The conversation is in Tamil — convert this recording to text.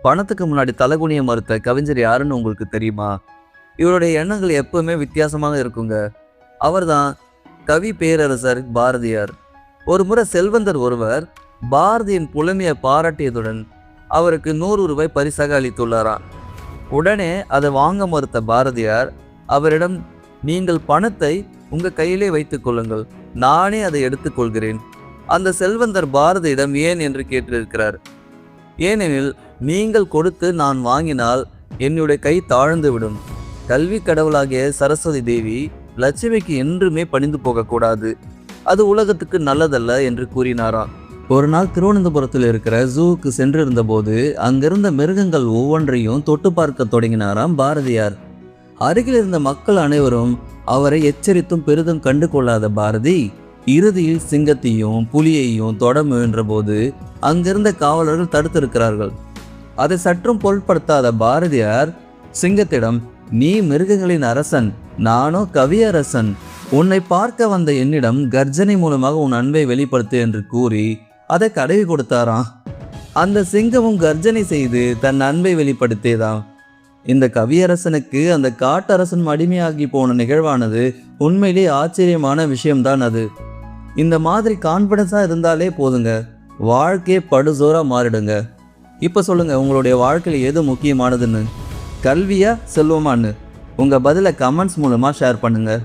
பணத்துக்கு முன்னாடி தலகுனிய மறுத்த கவிஞர் யாருன்னு உங்களுக்கு தெரியுமா? இவருடைய எண்ணங்கள் எப்பவுமே வித்தியாசமாக இருக்குங்க. அவர்தான் கவி பேரரசர் பாரதியார். ஒரு முறை செல்வந்தர் ஒருவர் பாரதியின் புலமையை பாராட்டியதுடன் அவருக்கு 100 ரூபாய் பரிசாக அளித்துள்ளாராம். உடனே அதை வாங்க மறுத்த பாரதியார் அவரிடம், நீங்கள் பணத்தை உங்க கையிலே வைத்துக் கொள்ளுங்கள், நானே அதை எடுத்துக்கொள்கிறேன். அந்த செல்வந்தர் பாரதியிடம் ஏன் என்று கேட்டிருக்கிறார். ஏனெனில், நீங்கள் கொடுத்து நான் வாங்கினால் என்னுடைய கை தாழ்ந்து விடும். கல்வி கடவுளாகிய சரஸ்வதி தேவி லட்சுமிக்கு என்றுமே பணிந்து போகக்கூடாது, அது உலகத்துக்கு நல்லதல்ல என்று கூறினாராம். ஒரு நாள் திருவனந்தபுரத்தில் இருக்கிற ஜூவுக்கு சென்றிருந்த போது அங்கிருந்த மிருகங்கள் ஒவ்வொன்றையும் தொட்டு பார்க்க தொடங்கினாராம் பாரதியார். அருகில் இருந்த மக்கள் அனைவரும் அவரை எச்சரித்தும் பெரிதும் கண்டு கொள்ளாத பாரதி இறுதியில் சிங்கத்தையும் புலியையும் தொட முயன்ற போது அங்கிருந்த காவலர்கள் தடுத்திருக்கிறார்கள். அதை சற்றும் பொருட்படுத்தாத பாரதியார் சிங்கத்திடம், நீ மிருகங்களின் அரசன், நானோ கவியரசன், உன்னை பார்க்க வந்த என்னிடம் கர்ஜனை மூலமாக உன் அன்பை வெளிப்படுத்து என்று கூறி அதை கடவி கொடுத்தாராம். அந்த சிங்கமும் கர்ஜனை செய்து தன் அன்பை வெளிப்படுத்தியதாம். இந்த கவியரசனுக்கு அந்த காட்டரசன் அடிமையாகி போன நிகழ்வானது உண்மையிலே ஆச்சரியமான விஷயம்தான். அது இந்த மாதிரி கான்ஃபிடன்ஸாக இருந்தாலே போதுங்க, வாழ்க்கையே படுசோரா மாறிடுங்க. இப்போ சொல்லுங்க, உங்களுடைய வாழ்க்கையில் எது முக்கியமானதுன்னு? கல்வியா செல்வமானு? உங்கள் பதிலை கமெண்ட்ஸ் மூலமாக ஷேர் பண்ணுங்கள்.